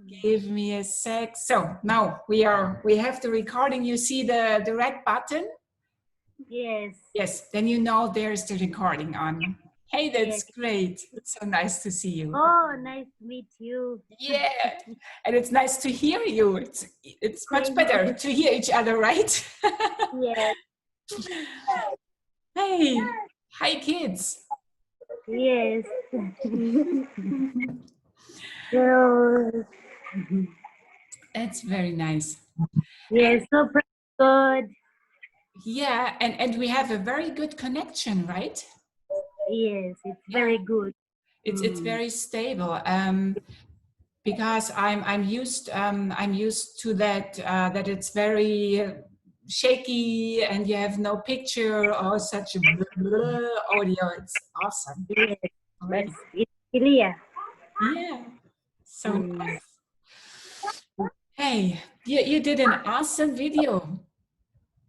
Give me a sec. So now we have the recording. You see the red button? Yes. Yes, then you know there's the recording on. Hey, that's Yes. great. It's so nice to see you. Oh, nice to meet you. Yeah, and it's nice to hear you. It's much better to hear each other, right? Yes. Hey, hi kids. Yes. So, That's very nice. yes, so good. Yeah, and we have a very good connection, right? Yes, it's very good. It's very stable. Because I'm used to that that it's very shaky and you have no picture or such a blah audio. It's awesome. Yes, Already. it's clear. Yeah, so nice. Hey, you did an awesome video.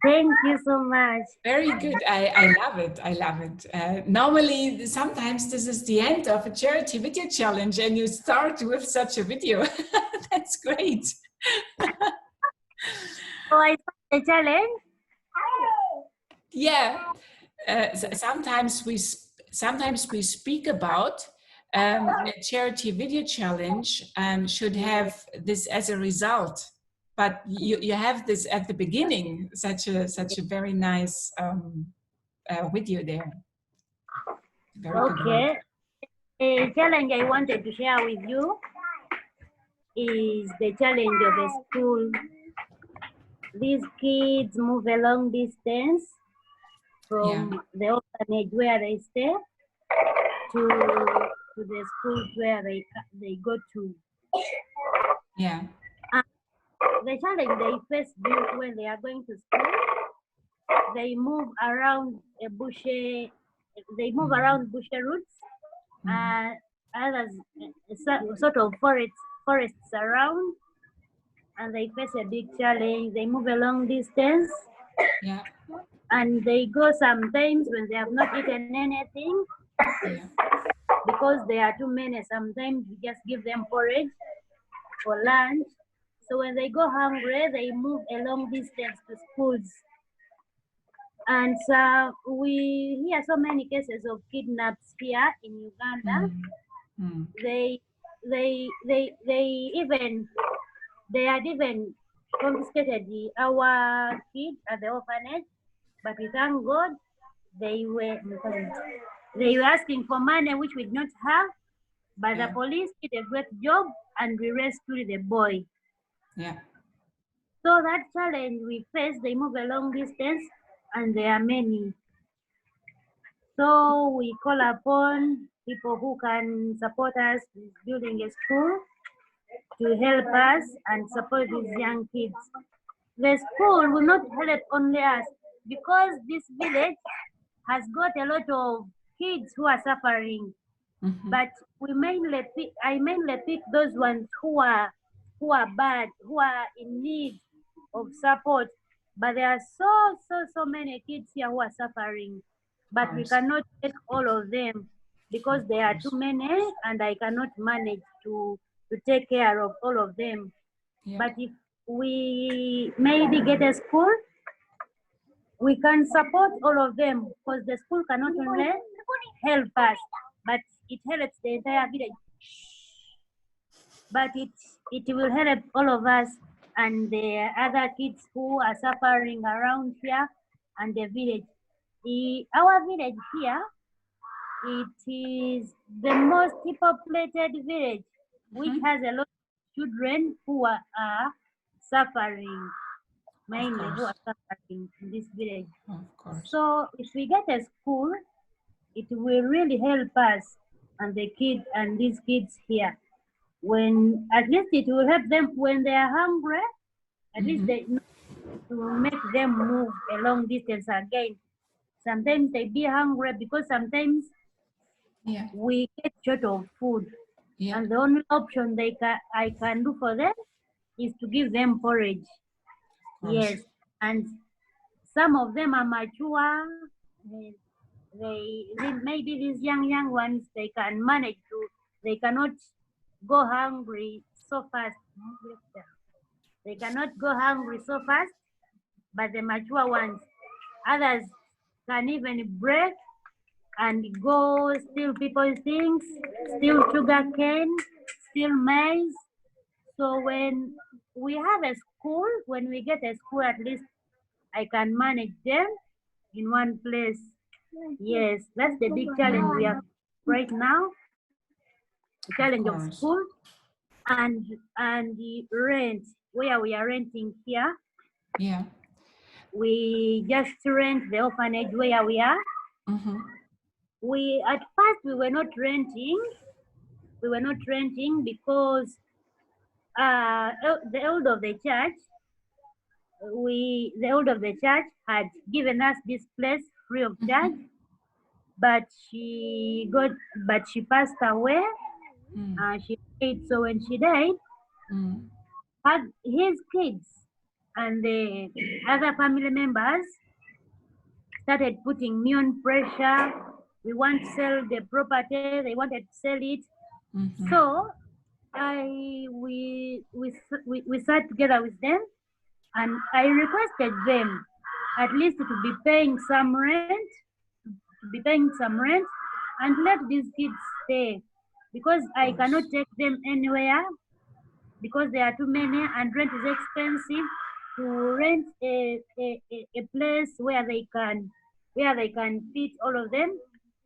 Thank you so much. Very good. I love it. I love it. Normally, sometimes this is the end of a charity video challenge and you start with such a video. That's great. So I saw the challenge. Yeah. Sometimes we speak about a charity video challenge should have this as a result. But you have this at the beginning, such a very nice video there. Very good Okay. work. The challenge I wanted to share with you is the challenge of a school. These kids move a long distance from the orphanage where they stay to the schools where they go to. Yeah. The challenge they face when they are going to school, they move around a bush. They move around bush routes, others sort of forests around, and they face a big challenge. They move a long distance. Yeah. And they go sometimes when they have not eaten anything. Yeah. Because they are too many, sometimes we just give them porridge for lunch. So when they go hungry, they move a long distance to schools. And we hear so many cases of kidnaps here in Uganda. They had even confiscated our kids at the orphanage, but we thank God they were asking for money which we did not have, but the police did a great job and we rescued the boy. Yeah. So that challenge we face, they move a long distance and there are many. So we call upon people who can support us with building a school to help us and support these young kids. The school will not help only us because this village has got a lot of kids who are suffering. But I mainly pick those ones who are bad, who are in need of support. But there are so many kids here who are suffering. But we cannot take all of them because there are too many and I cannot manage to take care of all of them. But if we maybe get a school, we can support all of them because the school cannot only help us, but it helps the entire village. But it will help all of us and the other kids who are suffering around here and the village. Our village here, it is the most populated village, which has a lot of children who are suffering, mainly who are suffering in this village. Of course. So if we get a school, it will really help us and the kids and these kids here. When at least it will help them when they are hungry, at least they know to make them move a long distance again. Sometimes they be hungry because sometimes we get short of food. And the only option I can do for them is to give them porridge. Yes, and some of them are mature. They maybe these young ones they can manage to. They cannot go hungry so fast. They cannot go hungry so fast, but the mature ones, others can even break and go steal people's things, steal sugar cane, steal maize. So when we have a school, when we get a school, at least I can manage them in one place. Yes, that's the big challenge we have right now. The challenge of school and the rent, where we are renting here. Yeah. We just rent the orphanage where we are. We at first we were not renting. We were not renting because the elder of the church, the elder of the church had given us this place free of charge, but she passed away. She died. So when she died, had his kids and the other family members started putting me on pressure. We want to sell the property. They wanted to sell it. So we sat together with them, and I requested them at least to be paying some rent, and let these kids stay, because I cannot take them anywhere because there are too many and rent is expensive. To rent a place where they can fit all of them,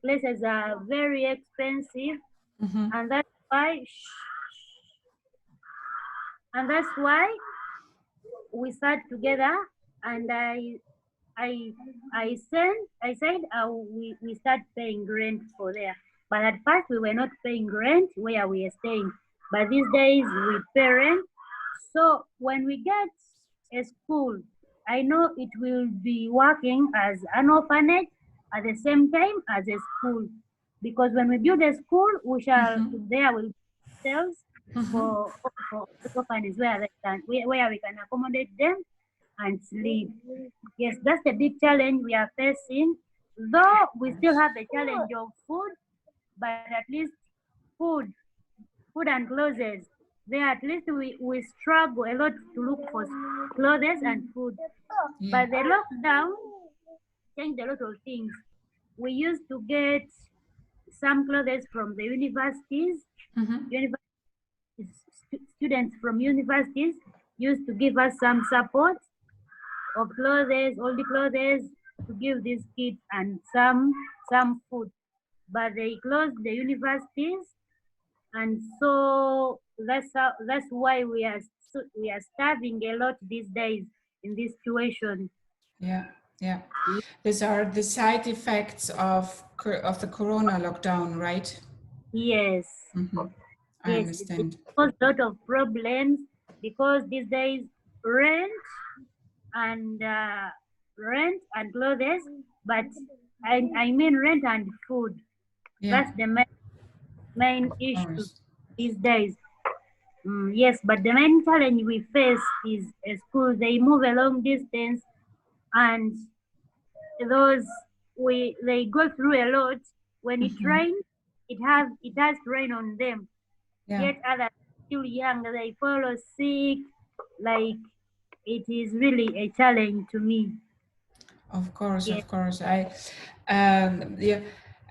places are very expensive, and that's why we sat together, and I said we start paying rent for there. But at first we were not paying rent where we are staying. But these days we pay rent. So when we get a school, I know it will be working as an orphanage at the same time as a school. Because when we build a school, there will be cells for orphanages where we can accommodate them and sleep. Yes, that's the big challenge we are facing. Though we still have the challenge of food, but at least food and clothes. There at least we struggle a lot to look for clothes and food. But the lockdown changed a lot of things. We used to get some clothes from the universities. Students from universities used to give us some support of clothes, old clothes, to give these kids and some food. But they closed the universities, and so that's why we are starving a lot these days in this situation. Yeah. These are the side effects of the corona lockdown, right? Yes. I understand. It caused a lot of problems because these days rent and clothes, but I mean rent and food. That's the main issue these days. Yes, but the main challenge we face is schools. They move a long distance, and they go through a lot. When it rains, it has rain on them. Yet others still young, they fall sick. Like, it is really a challenge to me. Of course.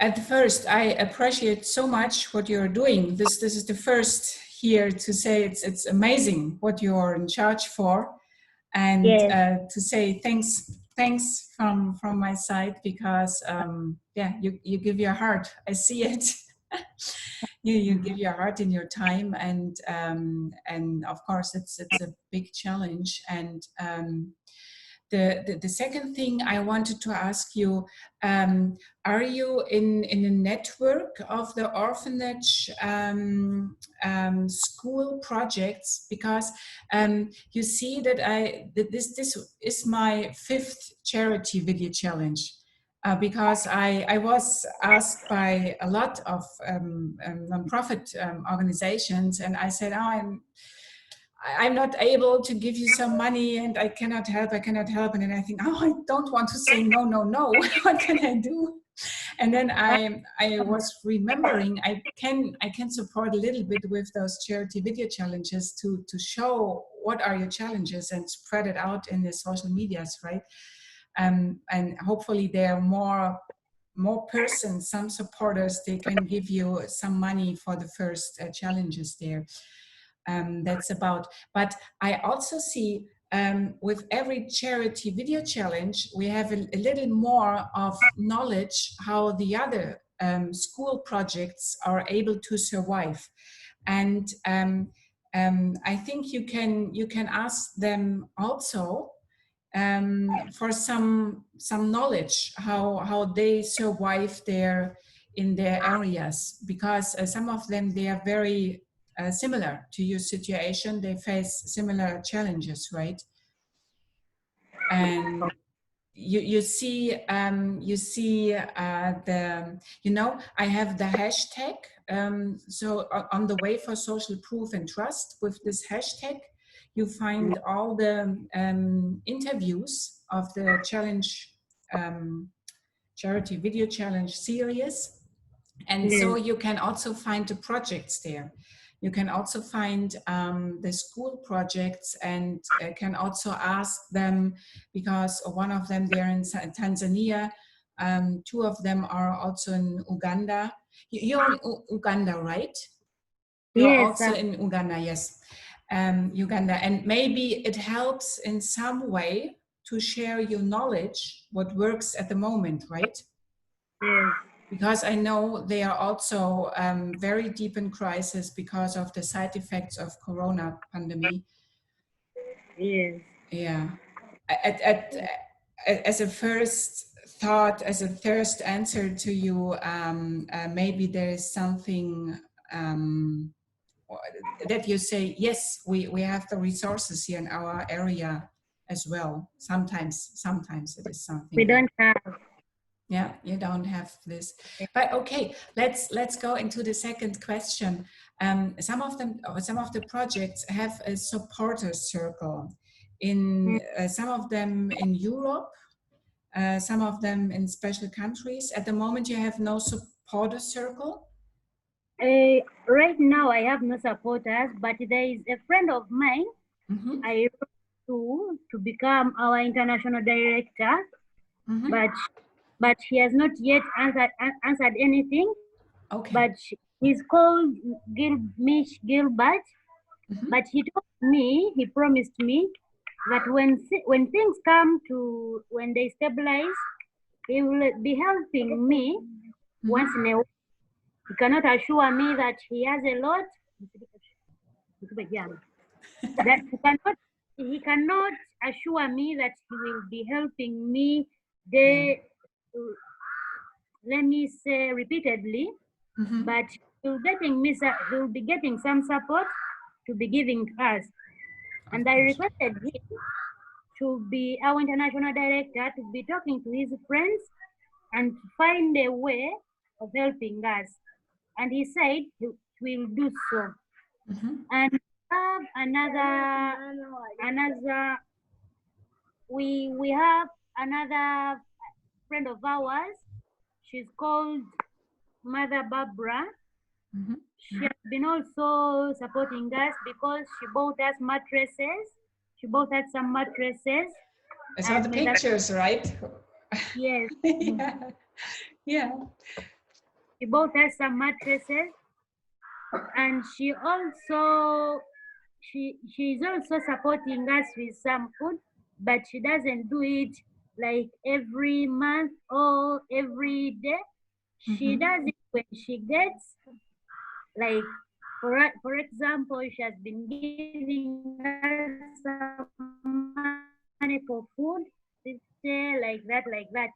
At first, I appreciate so much what you're doing. This is the first here to say it's amazing what you're in charge for, and to say thanks from my side, because you give your heart. I see it. you give your heart in your time, and of course it's a big challenge. And the second thing I wanted to ask you, are you in a network of the orphanage school projects? Because you see that this is my 5th charity video challenge. Because I was asked by a lot of nonprofit organizations, and I said, I'm not able to give you some money, and I cannot help. And then I think, I don't want to say no. What can I do? And then I was remembering I can support a little bit with those charity video challenges to show what are your challenges and spread it out in the social medias, right? And hopefully there are more persons, some supporters, they can give you some money for the first challenges there. That's about. But I also see with every charity video challenge, we have a little more of knowledge how the other school projects are able to survive. And I think you can ask them also for some knowledge how they survive there in their areas, because some of them, they are very similar to your situation. They face similar challenges, right? And you see the, I have the hashtag, so on the way for social proof and trust. With this hashtag you find all the interviews of the challenge, charity video challenge series. And so you can also find the projects there. You can also find the school projects, and can also ask them, because one of them, they're in Tanzania, two of them are also in Uganda. You're in Uganda, right? You're Yes, also in Uganda, yes. Uganda, and maybe it helps in some way to share your knowledge, what works at the moment, right? yes. Because I know they are also very deep in crisis because of the side effects of Corona pandemic. Yes. Yeah. As a first thought, as a first answer to you, maybe there is something that you say, yes, we have the resources here in our area as well. Sometimes it is something. We don't have. Yeah, you don't have this. But okay, let's go into the second question. Some of the projects have a supporter circle. In some of them in Europe, some of them in special countries. At the moment, you have no supporter circle. Right now, I have no supporters, but there is a friend of mine. I wrote to become our international director, but he has not yet answered anything. Okay. But he's called Mish Gilbert. But he told me, he promised me that when things come to, when they stabilize, he will be helping me once in a while. He cannot assure me that he has a lot. That he cannot assure me that he will be helping me let me say repeatedly, but he'll be getting some support to be giving us. And I requested him to be our international director, to be talking to his friends and to find a way of helping us. And he said he will do so. And we have another friend of ours. She's called Mother Barbara. She has been also supporting us because she bought us mattresses. She bought us some mattresses. I saw the pictures, right? Yes. Yeah. She bought us some mattresses, and she's also supporting us with some food, but she doesn't do it like every month or every day. She does it when she gets, like, for example, she has been giving us some money for food, like that.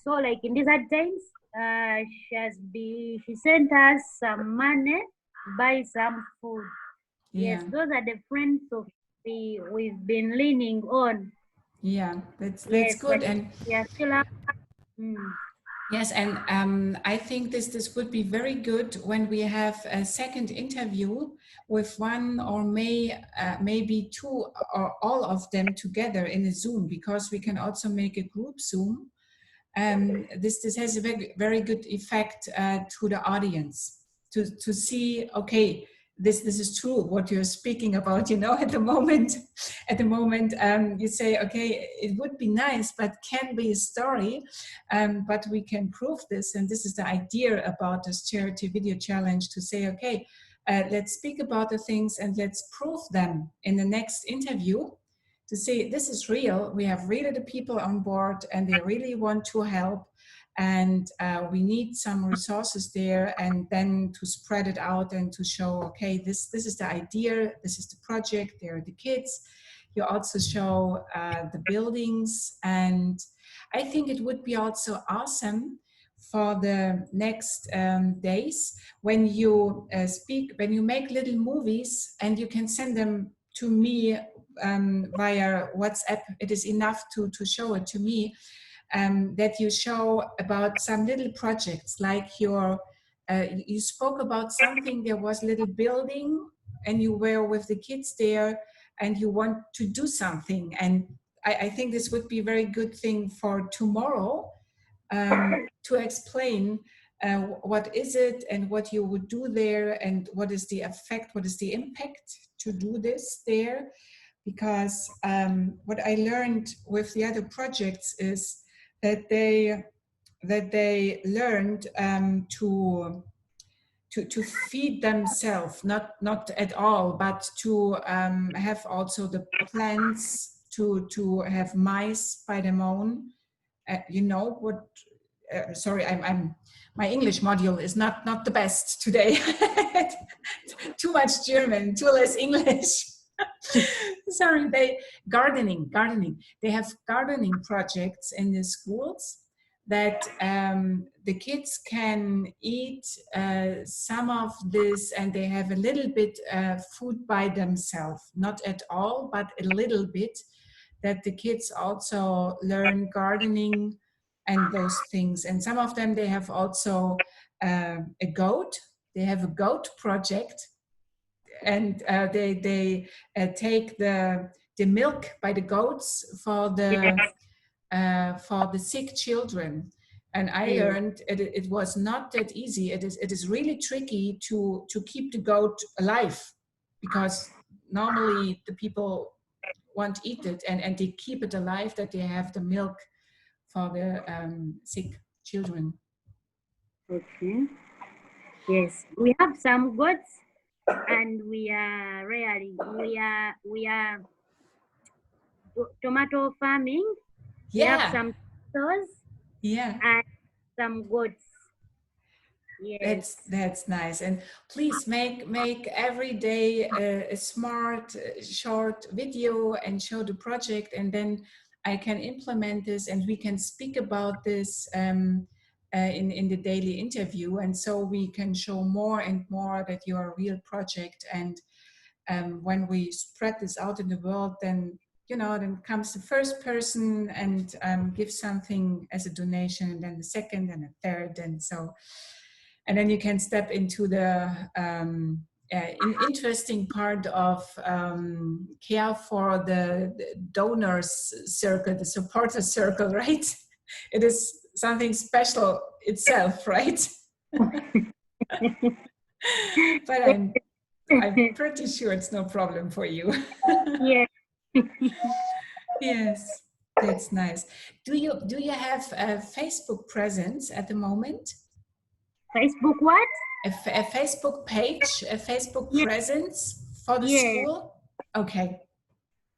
So, like in these hard times, she sent us some money to buy some food. Yeah. Yes, those are the friends of we've been leaning on. Yeah, that's Yes, good. And we are still up. yes, and I think this would be very good when we have a second interview with one or maybe two or all of them together in a Zoom, because we can also make a group Zoom this has a very, very good effect to the audience to see, okay, this is true what you're speaking about, you know. At the moment you say, okay, it would be nice, but can be a story, but we can prove this. And this is the idea about this charity video challenge, to say, okay, let's speak about the things and let's prove them in the next interview, to say this is real. We have really the people on board and they really want to help, and we need some resources there, and then to spread it out and to show, okay, this is the idea, this is the project, there are the kids. You also show the buildings, and I think it would be also awesome for the next days when you speak, when you make little movies and you can send them to me via WhatsApp. It is enough to show it to me, that you show about some little projects, like you spoke about something, there was a little building and you were with the kids there and you want to do something. And I think this would be a very good thing for tomorrow, to explain what is it and what you would do there, and what is the effect, what is the impact to do this there. Because what I learned with the other projects is that they learned to feed themselves, not at all, but to have also the plants, to have mice by their own. You know what? Sorry, I'm my English module is not the best today. Too much German, too less English. Sorry, gardening. They have gardening projects in the schools that the kids can eat some of this, and they have a little bit food by themselves, not at all, but a little bit, that the kids also learn gardening and those things. And some of them, they have also a goat. They have a goat project, and they take the milk by the goats for the sick children. And I learned it was not that easy. It is really tricky to keep the goat alive, because normally the people won't eat it, and they keep it alive, that they have the milk for the sick children. Okay. Yes, we have some goats, and we are tomato farming. We have some tomatoes, and some goats. Yes, that's nice. And please make every day a smart short video and show the project, and then I can implement this and we can speak about this in the daily interview, and so we can show more and more that you are a real project. And when we spread this out in the world, then then comes the first person and gives something as a donation, and then the second and the third, and so. And then you can step into the interesting part of care for the donors circle, the supporter circle, right? It is something special itself, right? But I'm pretty sure it's no problem for you. Yeah. Yes, that's nice. Do you have a Facebook presence at the moment? Facebook what? A Facebook page, a Facebook presence for the school? Okay.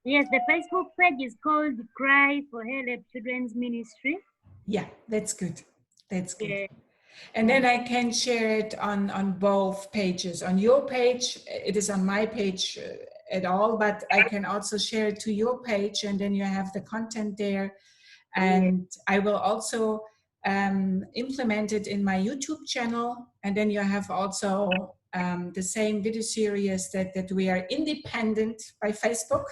Yes, the Facebook page is called Cry for Help Children's Ministry. Yeah, that's good. That's good. Yeah. And then I can share it on both pages. On your page, it is on my page at all, but I can also share it to your page, and then you have the content there. And I will also implement it in my YouTube channel, and then you have also the same video series that we are independent by Facebook,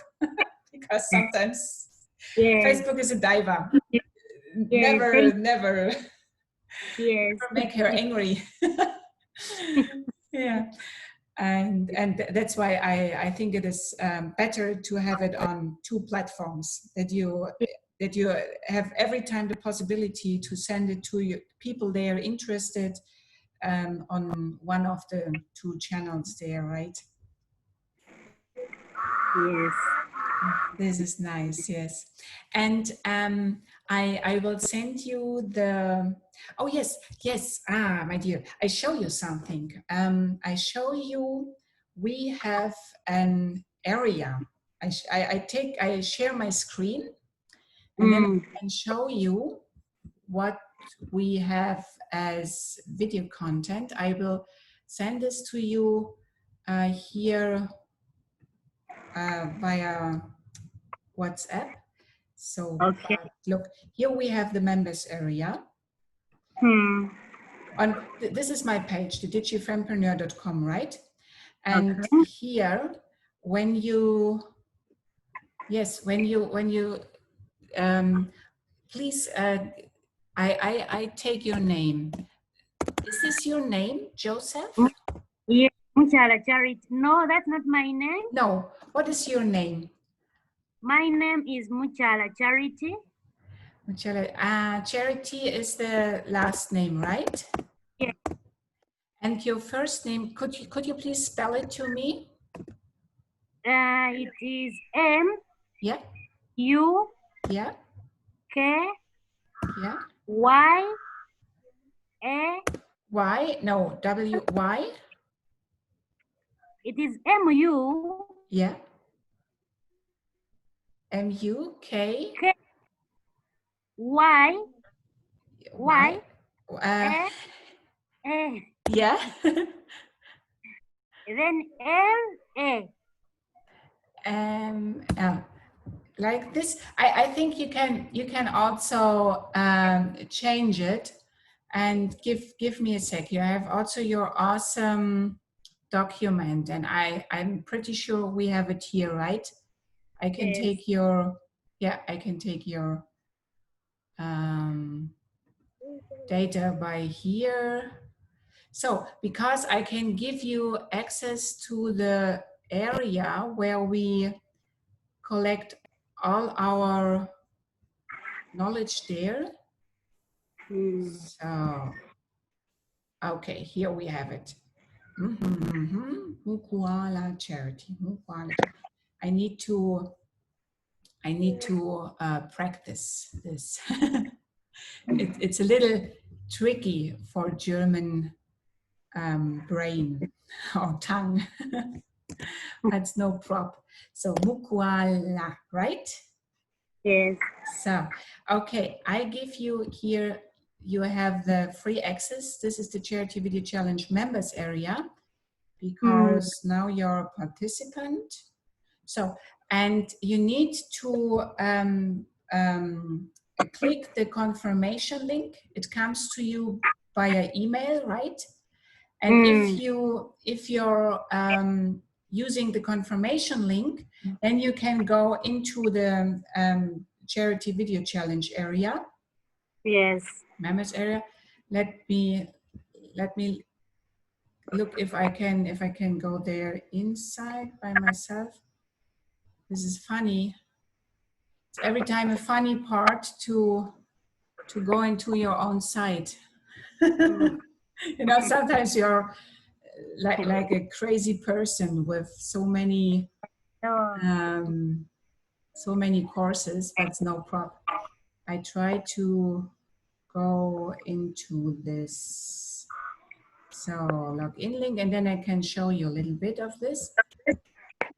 because sometimes Facebook is a diva. Never make her angry. Yeah. And that's why I think it is better to have it on two platforms, that you that you have every time the possibility to send it to your people they are interested on one of the two channels there, right? Yes. This is nice, yes. And I will send you the, oh yes, yes, my dear, I show you something. I show you, we have an area. I share my screen, and then I can show you what we have as video content. I will send this to you here via WhatsApp. So Okay. look, here we have the members area. This is my page, the digifampreneur.com, right? And Okay. here, when you, yes, when you please, I take your name. Is this your name, Joseph? Yeah, Muchala Charity. No, that's not my name. No, what is your name? My name is Muchala Charity. Muchala, Charity is the last name, right? Yeah. And your first name, could you please spell it to me? It is M. Yeah. U. Yeah. K. Yeah. Y. A. Y, no, W, Y. It is M. U. Yeah. M, U, K. K. Y. Y. A. A. Yeah. Then L. A. Like this. I think you can also change it and give me a sec. You have also your awesome document, and I'm pretty sure we have it here, right? I can Yes. take your, yeah, I can take your data by here. So because I can give you access to the area where we collect all our knowledge there. So, okay, here we have it. Mukwala Charity. I need to practice this. It's a little tricky for German brain or tongue. That's no problem. So Mukwala, right? Yes. So, okay, I give you here, you have the free access. This is the Charity Video Challenge members area, because now you're a participant. So, and you need to click the confirmation link. It comes to you via email, right? And if you're using the confirmation link, then you can go into the Charity Video Challenge area. Yes. Members area. Let me look if I can go there inside by myself. This is funny. It's every time a funny part to go into your own site. You know, sometimes you're like a crazy person with so many courses, but it's no problem. I try to go into this. So login link, and then I can show you a little bit of this,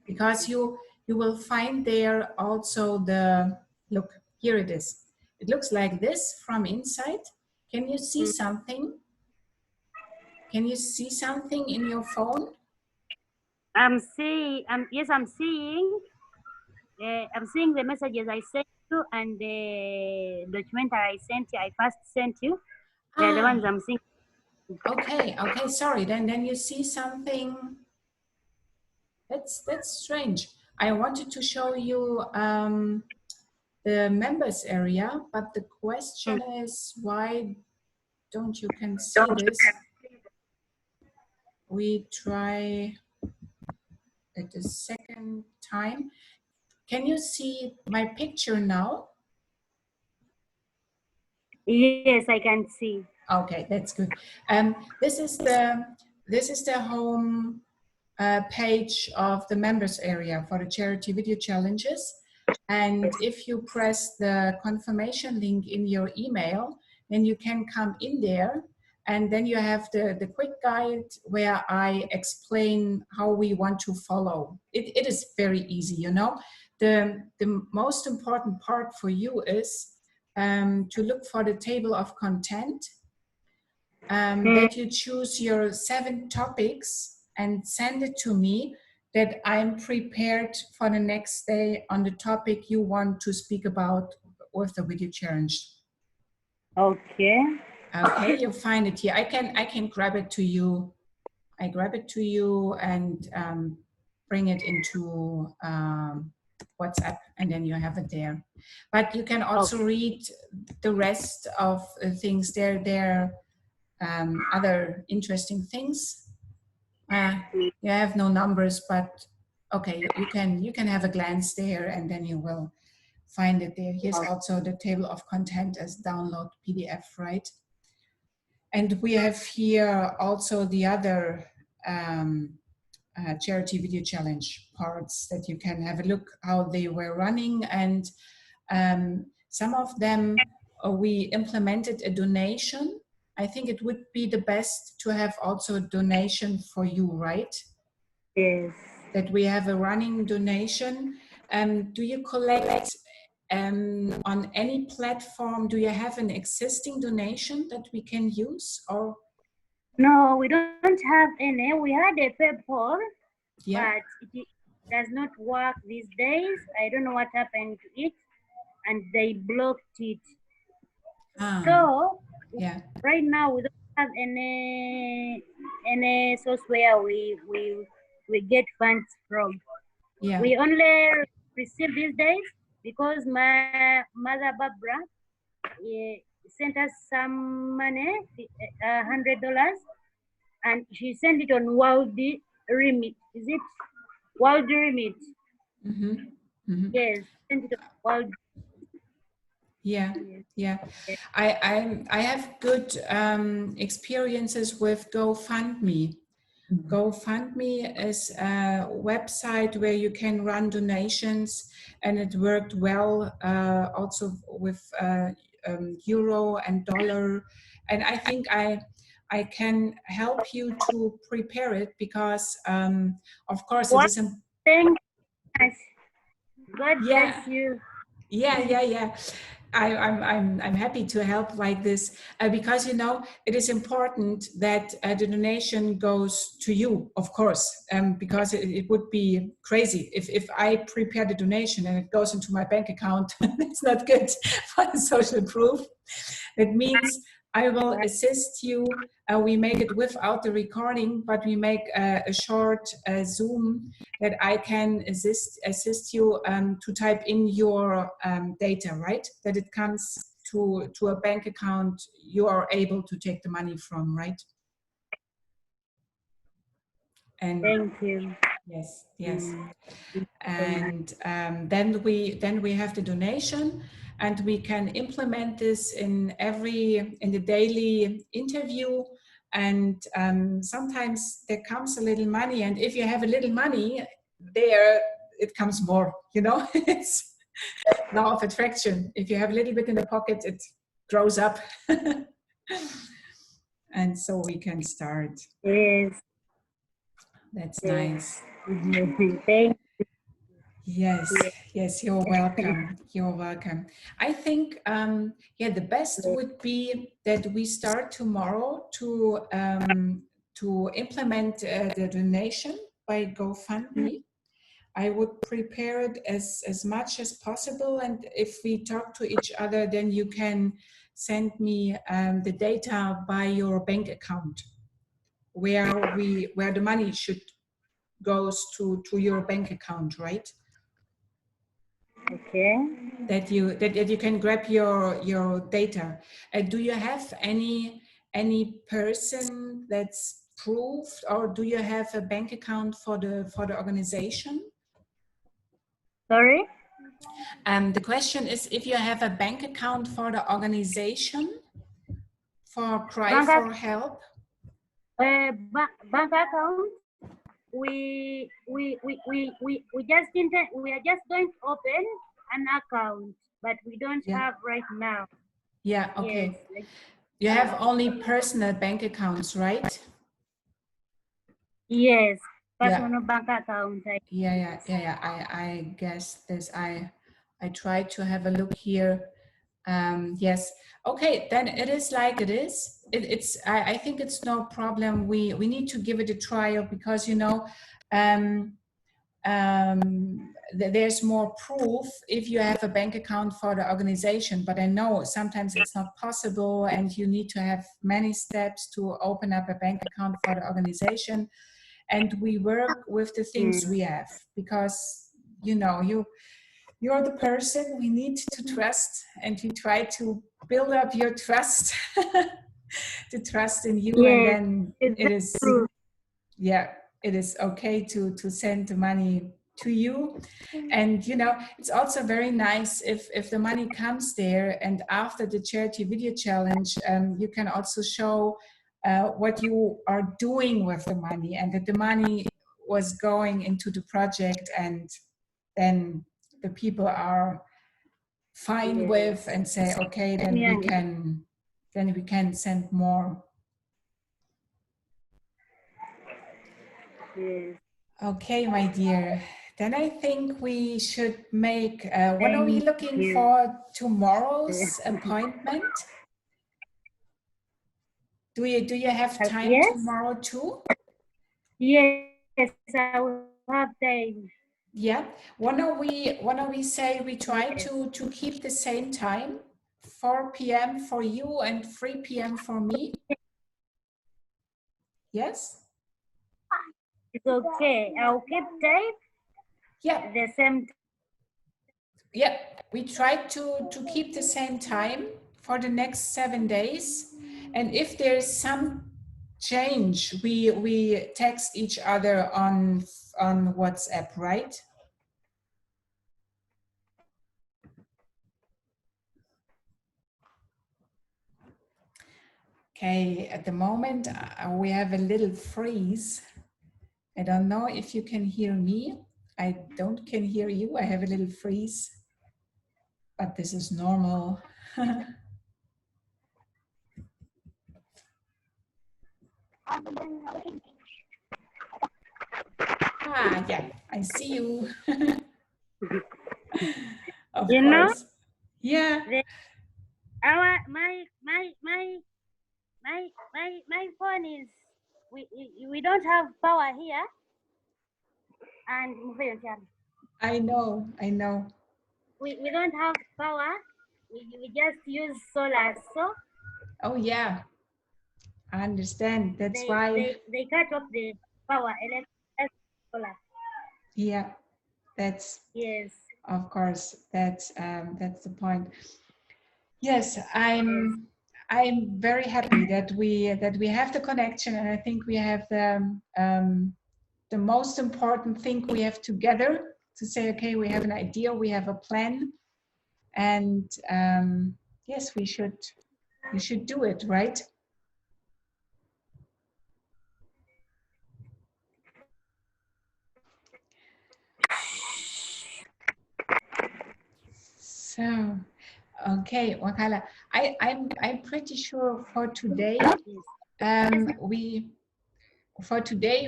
because you will find there also the, look, here it is. It looks like this from inside. Can you see something? Can you see something in your phone? I'm seeing. Yes, I'm seeing. I'm seeing the messages I sent you and the document I sent you. I first sent you. They're the ones I'm seeing. Okay, okay, sorry. Then you see something. That's strange. I wanted to show you the members area, but the question is, why don't you can see this? We try at the second time. Can you see my picture now? Yes, I can see. Okay, that's good. This is the home page of the members area for the charity video challenges. And if you press the confirmation link in your email, then you can come in there, and then you have the quick guide where I explain how we want to follow. It is very easy, you know. The most important part for you is to look for the table of content, that you choose your 7 topics and send it to me, that I'm prepared for the next day on the topic you want to speak about with the video challenge. Okay. Okay, you'll find it here. I can grab it to you. I grab it to you and bring it into WhatsApp, and then you have it there. But you can also read the rest of the things there. There other interesting things. You have no numbers, but okay, you can have a glance there, and then you will find it there. Here's also the table of content as download PDF, right? And we have here also the other charity video challenge parts that you can have a look how they were running, and some of them we implemented a donation. I think it would be the best to have also a donation for you, right? Yes. That we have a running donation. Do you collect on any platform? Do you have an existing donation that we can use, or? No, we don't have any. We had a PayPal, Yeah. but it does not work these days. I don't know what happened to it, and they blocked it. So yeah, right now we don't have any source where we get funds from. yeah. We only receive these days because my mother Barbara sent us some money, $100, and she sent it on World Remit. Is it World Remit? Mm-hmm. Mm-hmm. Yes, sent it on World. Yeah, yeah. I have good experiences with GoFundMe. GoFundMe is a website where you can run donations, and it worked well also with euro and dollar. And I think I can help you to prepare it, because of course it is. Thank you. God Yeah. bless you. Yeah. I'm happy to help like this, because you know it is important that the donation goes to you, of course, because it would be crazy if I prepare the donation and it goes into my bank account. It's not good for the social proof. It means I will assist you. We make it without the recording, but we make a short Zoom that I can assist you to type in your data, right? That it comes to a bank account you are able to take the money from, right? And thank you. Yes. And then we have the donation, and we can implement this in the daily interview. And sometimes there comes a little money, and if you have a little money there, it comes more, you know. It's law of attraction. If you have a little bit in the pocket, it grows up. And so we can start. Yes. That's nice. Thank Yes, you're welcome. You're welcome. I think, the best would be that we start tomorrow to implement the donation by GoFundMe. I would prepare it as much as possible, and if we talk to each other, then you can send me the data by your bank account, where the money should goes to your bank account, right? Okay. That you can grab your data. Do you have any person that's proved, or do you have a bank account for the organization? Sorry? The question is if you have a bank account for the organization, for cry Bank for help? bank account. We are just going to open an account, but we don't Yeah. have right now. Yeah, okay. Yes. Like, You have only personal bank accounts, right? yes, Yeah. personal bank account. I guess this. I try to have a look here. Yes. Okay, then it is like it is. I think it's no problem. We need to give it a trial because, you know, there's more proof if you have a bank account for the organization, but I know sometimes it's not possible and you need to have many steps to open up a bank account for the organization. And we work with the things we have because, you know, you're the person we need to trust, and we try to build up your trust, to trust in you. Yes, and then it is true. Yeah, it is okay to send the money to you. And you know, it's also very nice if the money comes there, and after the charity video challenge, you can also show what you are doing with the money, and that the money was going into the project, and then the people are fine with and say, okay, then we can send more. Yes. Okay, my dear. Then I think we should make, what are we Thank looking you. for tomorrow's appointment? Do you have time Yes? tomorrow too? Yes, I will have time. Yeah. Why don't we say we try Yes. to keep the same time, 4 p.m. for you and 3 p.m. for me? Yes? It's okay. I'll keep time. Yeah. The same. Yeah, we try to keep the same time for the next 7 days. And if there's some change, we text each other on WhatsApp, right? Okay, at the moment we have a little freeze. I don't know if you can hear me. I don't can hear you. I have a little freeze, but this is normal. Yeah, I see you. Of You know, course. Yeah. My phone is, we don't have power here, and I know. we don't have power. We just use solar. So Oh yeah, I understand. That's why. they cut off the power, electric solar. Yeah, that's, Yes. of course, that's the point. Yes, Yes. I'm very happy that we have the connection, and I think we have the most important thing we have together to say, okay, we have an idea, we have a plan, and yes, we should do it, right? So, okay, Wakala, I'm pretty sure for today,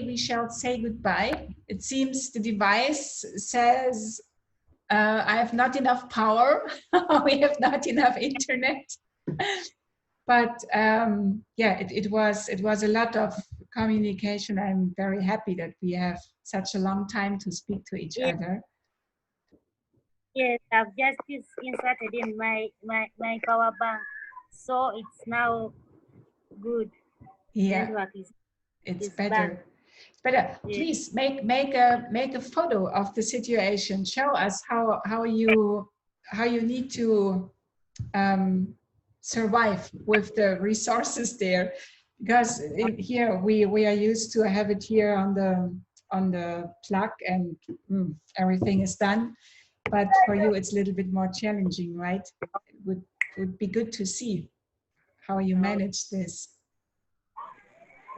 we shall say goodbye. It seems the device says I have not enough power. We have not enough internet. But yeah, it was a lot of communication. I'm very happy that we have such a long time to speak to each Yes. other. Yes, I've just inserted in my power bank, so it's now good. Yeah, Network is it's back. better. But Yes. please make a photo of the situation. Show us how you need to survive with the resources there, because in here we are used to have it here on the plug, and everything is done. But for you, it's a little bit more challenging, right? It would be good to see. how you manage this.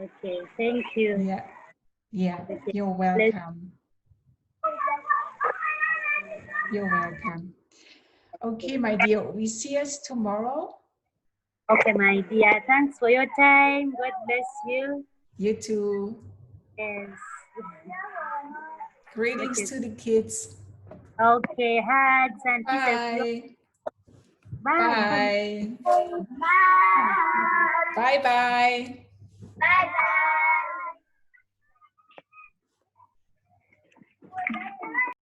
Okay, thank you. Yeah, yeah, Okay. you're welcome. You're welcome. Okay, my dear, we see us tomorrow. Okay, my dear. Thanks for your time. God bless you. You too. Yes. Greetings to the kids. Okay, hugs and kisses. Bye. Bye. Bye. Bye bye. Bye bye.